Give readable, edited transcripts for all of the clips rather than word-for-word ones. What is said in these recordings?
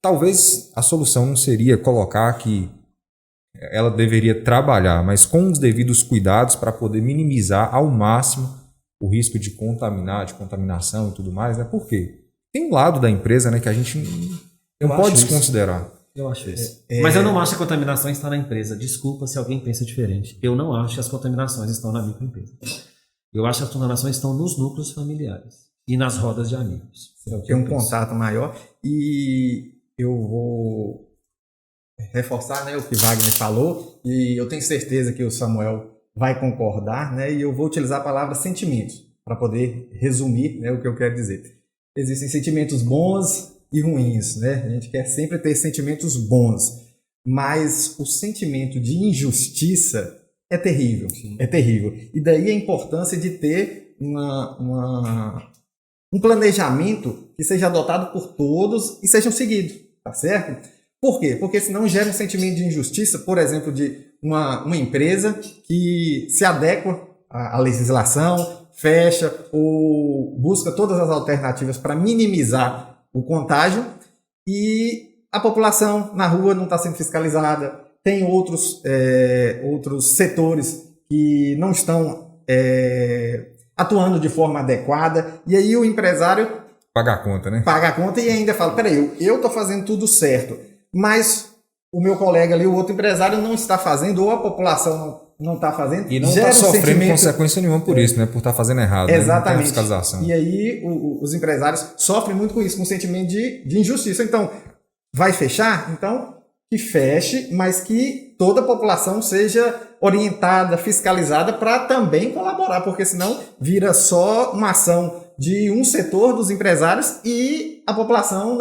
talvez a solução não seria colocar que ela deveria trabalhar, mas com os devidos cuidados para poder minimizar ao máximo o risco de contaminação e tudo mais, né? Por quê? Tem um lado da empresa, né, que a gente não pode desconsiderar. Eu acho isso. Mas eu não acho que a contaminação está na empresa. Desculpa se alguém pensa diferente. Eu não acho que as contaminações estão na microempresa. Eu acho que as contaminações estão nos núcleos familiares e nas rodas de amigos. Tem um contato maior e eu vou reforçar, né, o que Wagner falou, e eu tenho certeza que o Samuel vai concordar, né, e eu vou utilizar a palavra sentimentos para poder resumir, né, o que eu quero dizer. Existem sentimentos bons e ruins, né? A gente quer sempre ter sentimentos bons, mas o sentimento de injustiça é terrível, é terrível. E daí a importância de ter um planejamento que seja adotado por todos e sejam seguidos, tá certo? Por quê? Porque senão gera um sentimento de injustiça, por exemplo, de uma empresa que se adequa à legislação, fecha ou busca todas as alternativas para minimizar o contágio e a população na rua não está sendo fiscalizada. Tem outros setores que não estão atuando de forma adequada e aí o empresário paga a conta, né? Paga a conta e ainda fala, peraí, eu estou fazendo tudo certo, mas o meu colega ali, o outro empresário não está fazendo ou a população não está fazendo. E não está sofrendo consequência nenhuma por isso, né? Por estar fazendo errado. Exatamente. Né? Não tem fiscalização. E aí os empresários sofrem muito com isso, com um sentimento de injustiça. Então, vai fechar? Então, que feche, mas que toda a população seja orientada, fiscalizada para também colaborar, porque senão vira só uma ação de um setor dos empresários e a população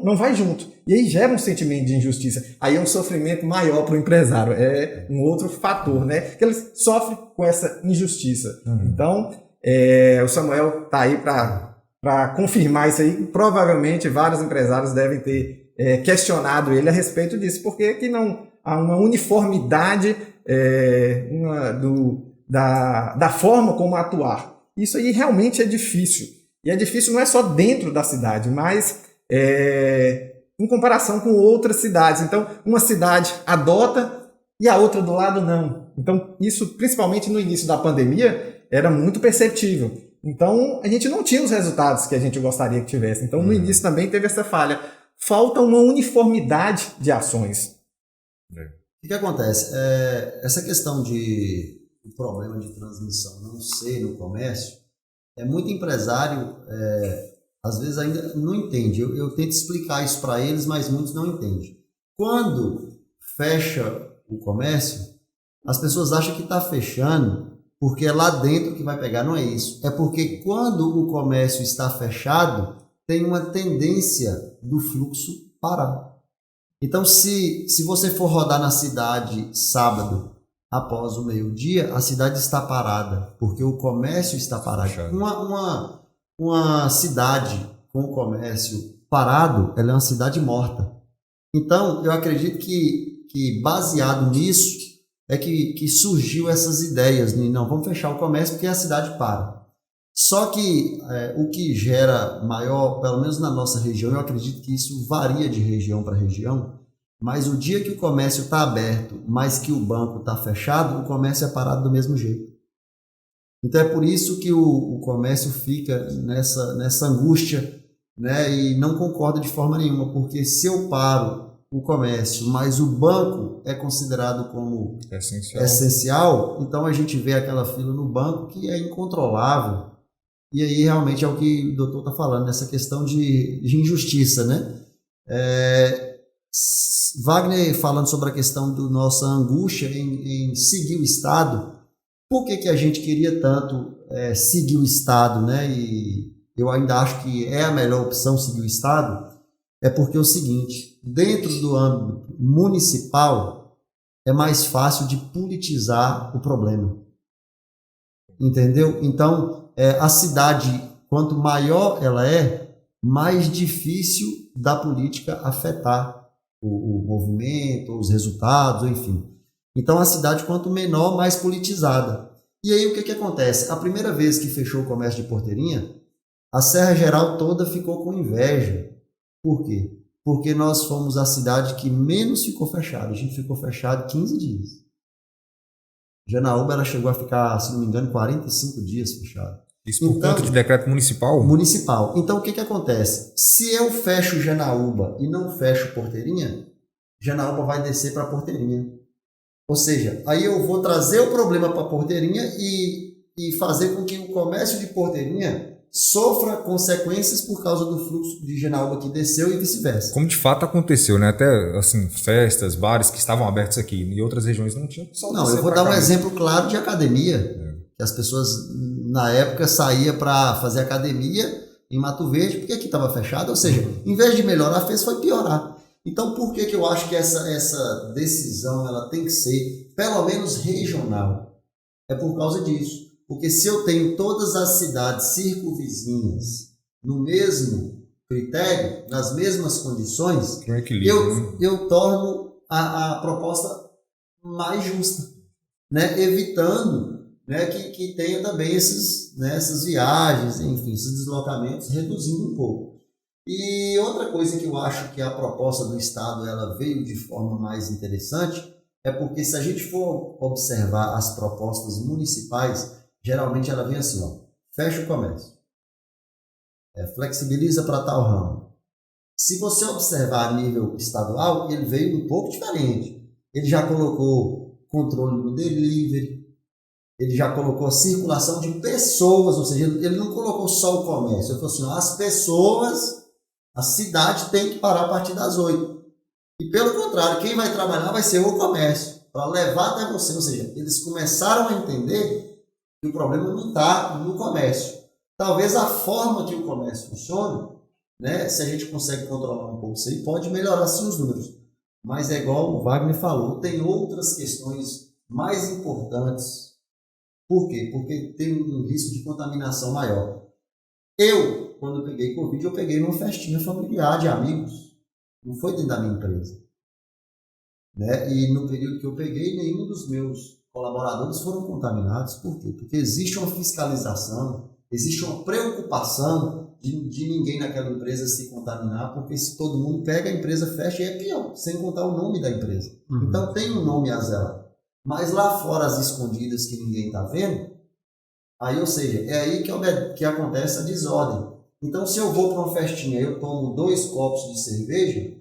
não vai junto. E aí gera um sentimento de injustiça. Aí é um sofrimento maior para o empresário. É um outro fator, né? Que ele sofre com essa injustiça. Então, o Samuel está aí para confirmar isso aí. Provavelmente vários empresários devem ter questionado ele a respeito disso. Por que não há uma uniformidade da forma como atuar? Isso aí realmente é difícil. E é difícil não é só dentro da cidade, mas em comparação com outras cidades. Então, uma cidade adota e a outra do lado não. Então, isso, principalmente no início da pandemia, era muito perceptível. Então, a gente não tinha os resultados que a gente gostaria que tivesse. Então, no início também teve essa falha. Falta uma uniformidade de ações. O que acontece? Essa questão de o problema de transmissão não ser no comércio, muito empresário às vezes ainda não entende. Eu tento explicar isso para eles, mas muitos não entendem. Quando fecha o comércio, as pessoas acham que está fechando porque é lá dentro que vai pegar. Não é isso. É porque quando o comércio está fechado, tem uma tendência do fluxo parar. Então, se você for rodar na cidade sábado, após o meio-dia, a cidade está parada, porque o comércio está parado. Uma cidade com o comércio parado, ela é uma cidade morta. Então, eu acredito que baseado nisso, é que surgiu essas ideias de não, vamos fechar o comércio porque a cidade para. Só que o que gera maior, pelo menos na nossa região, eu acredito que isso varia de região para região, mas o dia que o comércio está aberto, mas que o banco está fechado, o comércio é parado do mesmo jeito. Então é por isso que o comércio fica nessa angústia, né, e não concorda de forma nenhuma, porque se eu paro o comércio, mas o banco é considerado como essencial, então a gente vê aquela fila no banco que é incontrolável. E aí realmente é o que o doutor está falando, nessa questão de injustiça, né? Wagner falando sobre a questão da nossa angústia em seguir o Estado. Por que a gente queria tanto seguir o Estado, né? E eu ainda acho que é a melhor opção seguir o Estado. É porque é o seguinte, dentro do âmbito municipal é mais fácil de politizar o problema. Entendeu? Então, a cidade, quanto maior ela é, mais difícil da política afetar o movimento, os resultados, enfim. Então, a cidade, quanto menor, mais politizada. E aí, o que acontece? A primeira vez que fechou o comércio de Porteirinha, a Serra Geral toda ficou com inveja. Por quê? porque nós fomos a cidade que menos ficou fechada. A gente ficou fechado 15 dias. Janaúba, ela chegou a ficar, se não me engano, 45 dias fechado. Isso por conta de decreto municipal? Municipal. Então, o que acontece? Se eu fecho Janaúba e não fecho Porteirinha, Janaúba vai descer para Porteirinha. Ou seja, aí eu vou trazer o problema para Porteirinha e fazer com que o comércio de Porteirinha sofra consequências por causa do fluxo de Janaúba que desceu e vice-versa. Como de fato aconteceu, né? Até assim, festas, bares que estavam abertos aqui em outras regiões não tinham. Não, eu vou dar um exemplo claro de academia. Que as pessoas, na época, saíam para fazer academia em Mato Verde, porque aqui estava fechado. Ou seja, em vez de melhorar, foi piorar. Então, por que eu acho que essa decisão ela tem que ser, pelo menos, regional? É por causa disso. Porque se eu tenho todas as cidades circunvizinhas no mesmo critério, nas mesmas condições, eu torno a proposta mais justa, né? Evitando, né, que tenha também essas viagens, enfim, esses deslocamentos, reduzindo um pouco. E outra coisa que eu acho que a proposta do Estado ela veio de forma mais interessante é porque se a gente for observar as propostas municipais, geralmente ela vem assim, ó, fecha o comércio, flexibiliza para tal ramo. Se você observar a nível estadual, ele veio um pouco diferente. Ele já colocou controle no delivery, ele já colocou a circulação de pessoas, ou seja, ele não colocou só o comércio, ele falou assim, ó, as pessoas, a cidade tem que parar a partir das 8. E pelo contrário, quem vai trabalhar vai ser o comércio, para levar até você, ou seja, eles começaram a entender que o problema não está no comércio. Talvez a forma que o comércio funciona, né, se a gente consegue controlar um pouco isso aí, pode melhorar sim os números. Mas é igual o Wagner falou, tem outras questões mais importantes. Por quê? Porque tem um risco de contaminação maior. Eu, quando peguei Covid, eu peguei numa festinha familiar de amigos. Não foi dentro da minha empresa. Né? E no período que eu peguei, nenhum dos meus colaboradores foram contaminados. Por quê? Porque existe uma fiscalização, existe uma preocupação de ninguém naquela empresa se contaminar, porque se todo mundo pega, a empresa fecha e é pior, sem contar o nome da empresa. Então tem um nome a zelar. Mas lá fora, as escondidas que ninguém está vendo, aí, ou seja, é aí que acontece a desordem. Então, se eu vou para uma festinha e eu tomo 2 copos de cerveja,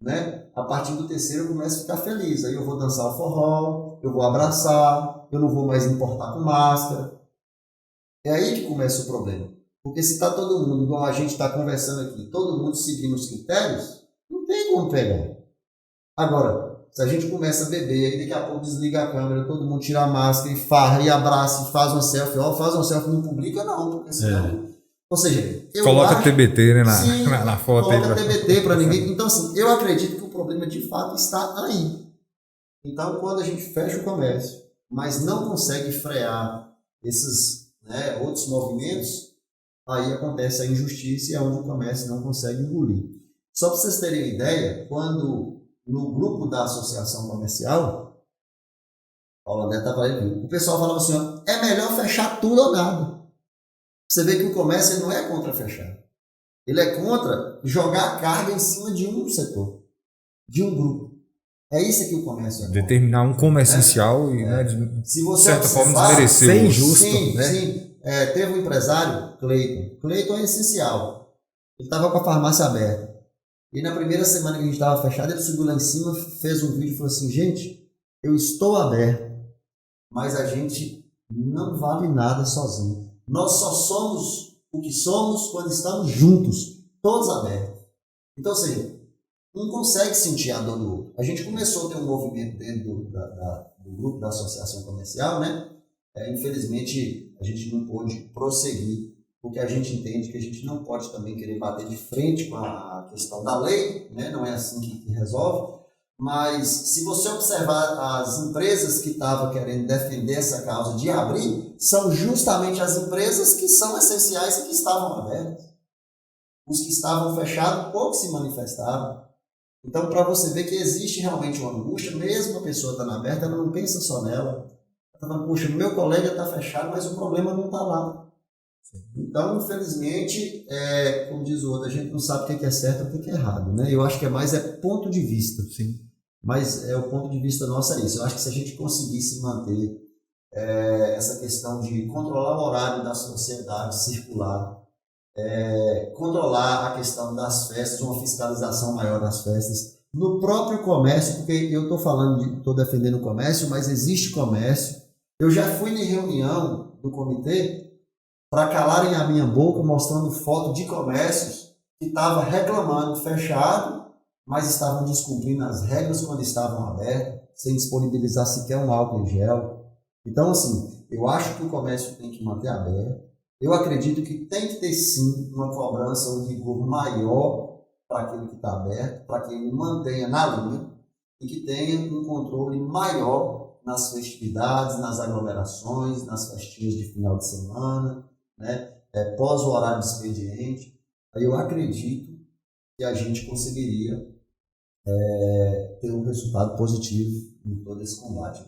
né, a partir do terceiro eu começo a ficar feliz. Aí eu vou dançar o forró, eu vou abraçar, eu não vou mais importar com máscara. É aí que começa o problema. Porque se está todo mundo, igual a gente está conversando aqui, todo mundo seguindo os critérios, não tem como pegar. Agora, se a gente começa a beber, aí daqui a pouco desliga a câmera, todo mundo tira a máscara e farra, e abraça, e faz uma selfie. Ó, faz uma selfie, não publica não, porque senão... Ou seja, coloca TBT, né, na foto. Coloca TBT para ninguém. Então, assim, eu acredito que o problema de fato está aí. Então, quando a gente fecha o comércio, mas não consegue frear esses, né, outros movimentos, aí acontece a injustiça e é onde o comércio não consegue engolir. Só para vocês terem uma ideia, quando no grupo da associação comercial, Paulo André estava aí, o pessoal falava assim, ó, é melhor fechar tudo ou nada. Você vê que o comércio ele não é contra fechar. Ele é contra jogar a carga em cima de um setor, de um grupo. É isso que o comércio é contra. Determinar um como essencial e, né, se você de certa forma, desmerecer. Ser injusto. Sim, né? sim. Teve um empresário, Cleiton. Cleiton é essencial. Ele estava com a farmácia aberta. E na primeira semana que a gente estava fechado, ele subiu lá em cima, fez um vídeo e falou assim, gente, eu estou aberto, mas a gente não vale nada sozinho. Nós só somos o que somos quando estamos juntos, todos abertos. Então, ou seja, um consegue sentir a dor do outro. A gente começou a ter um movimento dentro do grupo da associação comercial, né? Infelizmente, a gente não pôde prosseguir, porque a gente entende que a gente não pode também querer bater de frente com a questão da lei, né? Não é assim que resolve. Mas se você observar as empresas que estavam querendo defender essa causa de abrir, são justamente as empresas que são essenciais e que estavam abertas. Os que estavam fechados, pouco se manifestaram. Então, para você ver que existe realmente uma angústia, mesmo a pessoa estando aberta, ela não pensa só nela. Ela fala, poxa, meu colega está fechado, mas o problema não está lá. Então, infelizmente, como diz o outro, a gente não sabe o que é certo e o que é errado, né? Eu acho que é ponto de vista. Sim. Mas o ponto de vista nosso é isso. Eu acho que se a gente conseguisse manter essa questão de controlar o horário da sociedade circular, controlar a questão das festas, uma fiscalização maior das festas, no próprio comércio, porque eu estou defendendo o comércio, mas existe comércio. Eu já fui em reunião do comitê para calarem a minha boca, mostrando foto de comércios que estavam reclamando fechado, mas estavam descumprindo as regras quando estavam abertos, sem disponibilizar sequer um álcool em gel. Então, assim, eu acho que o comércio tem que manter aberto. Eu acredito que tem que ter, sim, uma cobrança, um rigor maior para aquele que está aberto, para que ele mantenha na linha e que tenha um controle maior nas festividades, nas aglomerações, nas festinhas de final de semana, né? Pós o horário de expediente. Aí eu acredito que a gente conseguiria ter um resultado positivo em todo esse combate.